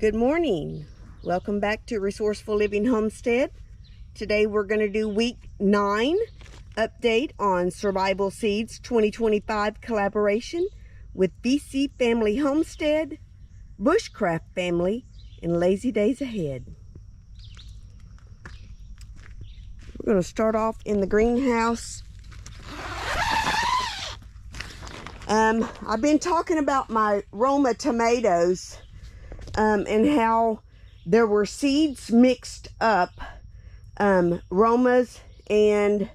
Good morning. Welcome back to Resourceful Living Homestead. Today we're going to do week 9 update on Survival Seeds 2025 collaboration with BC Family Homestead, Bushcraft Family, and Lazy Days Ahead. We're going to start off in the greenhouse. I've been talking about my Roma tomatoes and how there were seeds mixed up, Romas and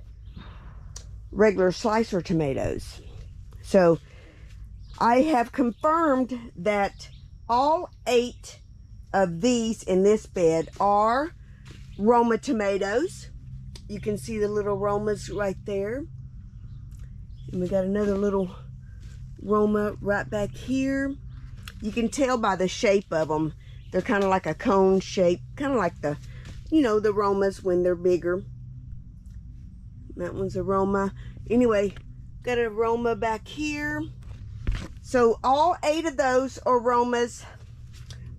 regular slicer tomatoes. So I have confirmed that all 8 of these in this bed are Roma tomatoes. You can see the little Romas right there. And we got another little Roma right back here. You can tell by the shape of them. They're kind of like a cone shape, kind of like the, the Romas when they're bigger. That one's a Roma. Anyway, got a Roma back here. So all 8 of those are Romas.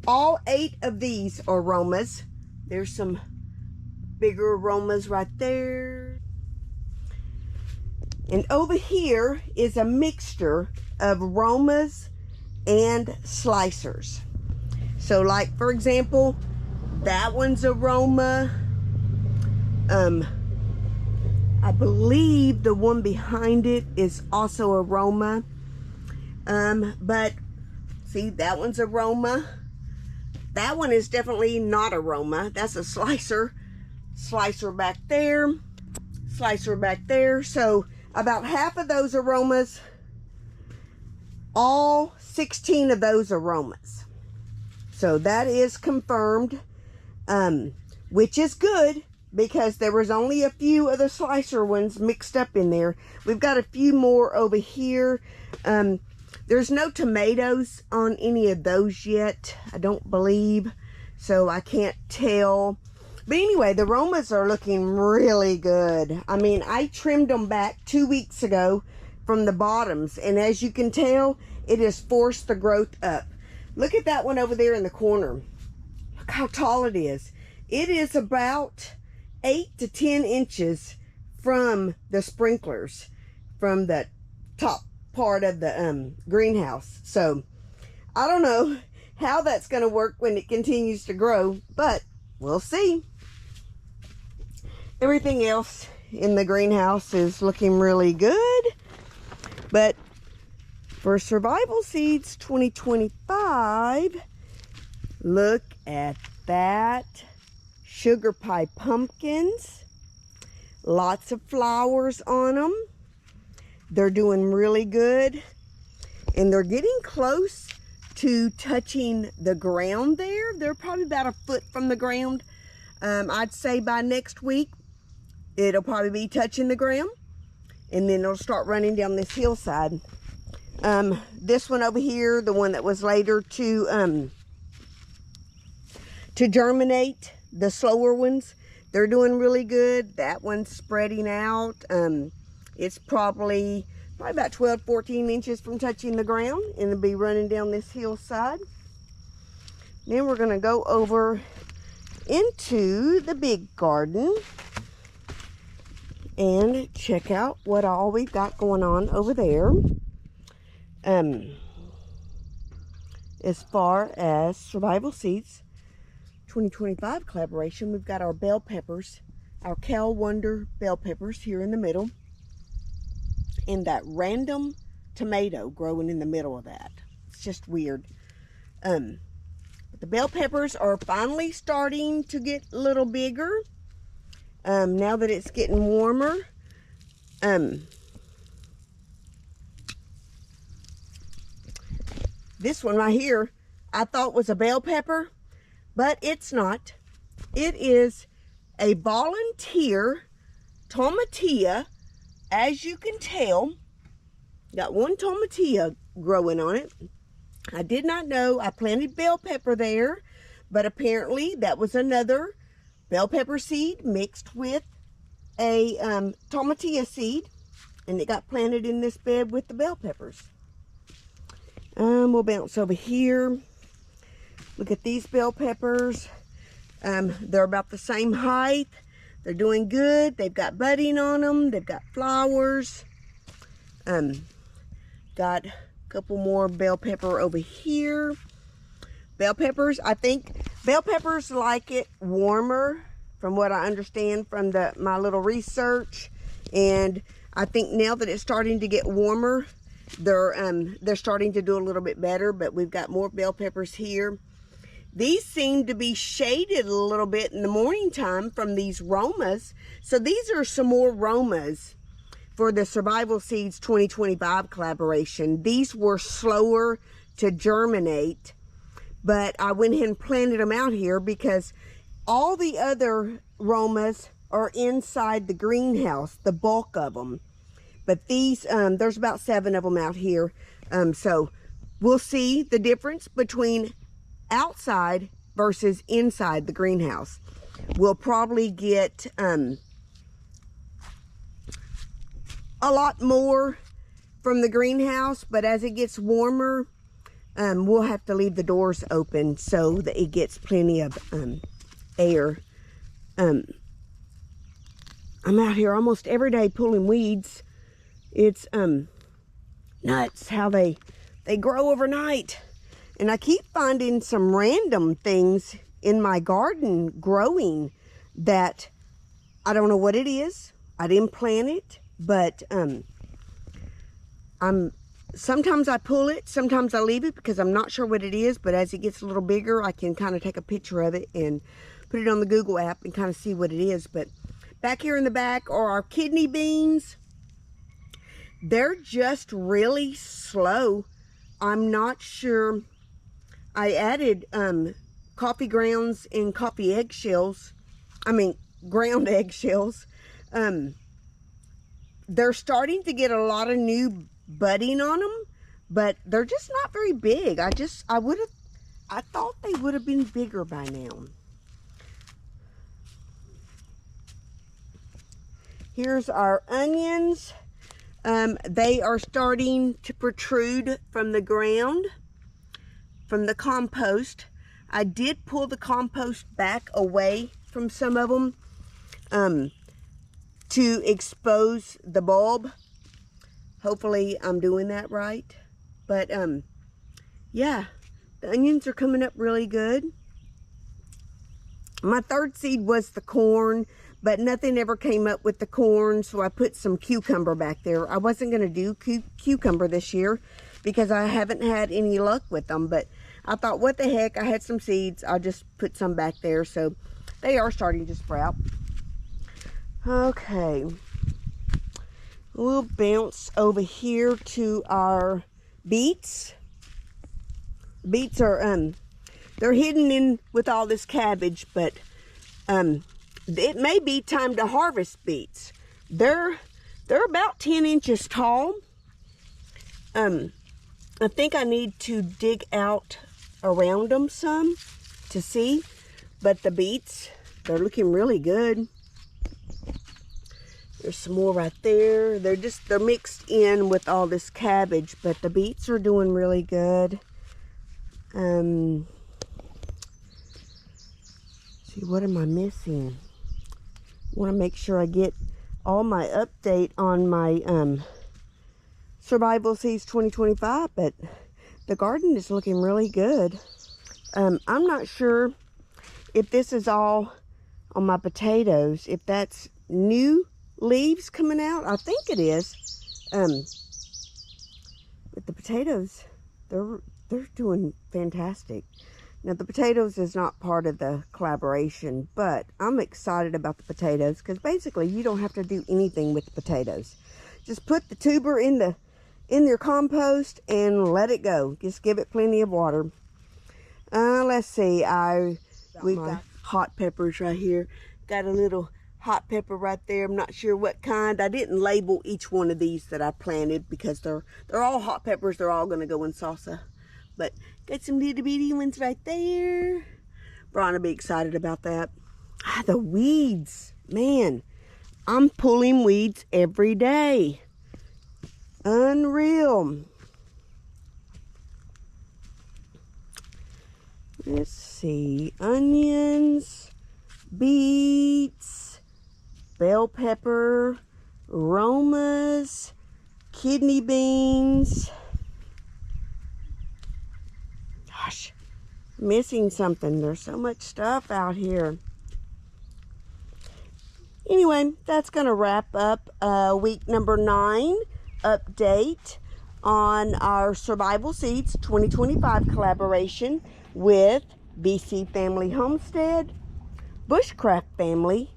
All 8 of these are Romas. There's some bigger Romas right there. And over here is a mixture of Romas and slicers. So like, for example, that one's a Roma. I believe the one behind it is also a Roma. But see, that one's a Roma. That one is definitely not a Roma. That's a slicer. Slicer back there. Slicer back there. So about half of those are Romas. All 16 of those are Romas. So that is confirmed, which is good because there was only a few of the slicer ones mixed up in there. We've got a few more over here. There's no tomatoes on any of those yet, I don't believe, so I can't tell. But anyway, the Romas are looking really good. I mean, I trimmed them back 2 weeks ago from the bottoms, and as you can tell, it has forced the growth up. Look at that one over there in the corner. Look how tall it is. It is about 8 to 10 inches from the sprinklers, from the top part of the greenhouse. So I don't know how that's going to work when it continues to grow, but we'll see. Everything else in the greenhouse is looking really good. But for Survival Seeds 2025, look at that. Sugar pie pumpkins. Lots of flowers on them. They're doing really good. And they're getting close to touching the ground there. They're probably about a foot from the ground. I'd say by next week, it'll probably be touching the ground. And then it'll start running down this hillside. This one over here, the one that was later to germinate, the slower ones, they're doing really good. That one's spreading out. It's probably about 12, 14 inches from touching the ground, and it'll be running down this hillside. Then we're going to go over into the big garden and check out what all we've got going on over there. As far as Survival Seeds 2025 collaboration, we've got our bell peppers, our Cal Wonder bell peppers here in the middle, and that random tomato growing in the middle of that. It's just weird. But the bell peppers are finally starting to get a little bigger. Now that it's getting warmer. This one right here, I thought was a bell pepper, but it's not. It is a volunteer tomatillo. As you can tell, got one tomatillo growing on it. I did not know. I planted bell pepper there, but apparently that was another bell pepper seed mixed with a tomatillo seed, and it got planted in this bed with the bell peppers. We'll bounce over here. Look at these bell peppers. They're about the same height. They're doing good. They've got budding on them. They've got flowers. Got a couple more bell pepper over here. Bell peppers, I think bell peppers like it warmer, from what I understand from my little research. And I think now that it's starting to get warmer, they're starting to do a little bit better. But we've got more bell peppers here. These seem to be shaded a little bit in the morning time from these Romas. So these are some more Romas for the Survival Seeds 2025 collaboration. These were slower to germinate, but I went ahead and planted them out here because all the other Romas are inside the greenhouse, the bulk of them. But these, there's about 7 of them out here. So we'll see the difference between outside versus inside the greenhouse. We'll probably get a lot more from the greenhouse, but as it gets warmer, we'll have to leave the doors open so that it gets plenty of air. I'm out here almost every day pulling weeds. It's nuts how they grow overnight. And I keep finding some random things in my garden growing that I don't know what it is. I didn't plant it, but sometimes I pull it, sometimes I leave it because I'm not sure what it is. But as it gets a little bigger, I can kind of take a picture of it and put it on the Google app and kind of see what it is. But back here in the back are our kidney beans. They're just really slow. I'm not sure. I added coffee grounds and coffee eggshells. I mean, ground eggshells. They're starting to get a lot of new budding on them, but they're just not very big. I thought they would have been bigger by now. Here's our onions. They are starting to protrude from the ground, from the compost. I did pull the compost back away from some of them to expose the bulb. Hopefully I'm doing that right. But yeah, the onions are coming up really good. My third seed was the corn, but nothing ever came up with the corn, so I put some cucumber back there. I wasn't going to do cucumber this year because I haven't had any luck with them, but I thought, what the heck, I had some seeds, I'll just put some back there. So they are starting to sprout. Okay, we'll bounce over here to our beets. Beets are they're hidden in with all this cabbage, but it may be time to harvest beets. They're about 10 inches tall. I think I need to dig out around them some to see, but the beets, they're looking really good. There's some more right there. They're mixed in with all this cabbage, but the beets are doing really good. See, what am I missing? I want to make sure I get all my update on my Survival Seeds 2025, but the garden is looking really good. I'm not sure if this is all on my potatoes, if that's new leaves coming out. I think it is. But the potatoes, they're doing fantastic. Now the potatoes is not part of the collaboration, but I'm excited about the potatoes because basically you don't have to do anything with the potatoes. Just put the tuber in your compost and let it go. Just give it plenty of water. Let's see. We've got hot peppers right here. Got a little hot pepper right there. I'm not sure what kind. I didn't label each one of these that I planted because they're all hot peppers. They're all going to go in salsa. But got some little bitty ones right there. Brian will be excited about that. The weeds. Man, I'm pulling weeds every day. Unreal. Let's see. Onions, beets, bell pepper, aromas, kidney beans. Gosh, missing something. There's so much stuff out here. Anyway, that's going to wrap up week number 9 update on our Survival Seeds 2025 collaboration with BC Family Homestead, Bushcraft Family,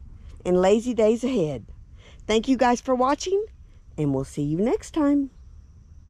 and Lazy Days Ahead. Thank you guys for watching, and we'll see you next time.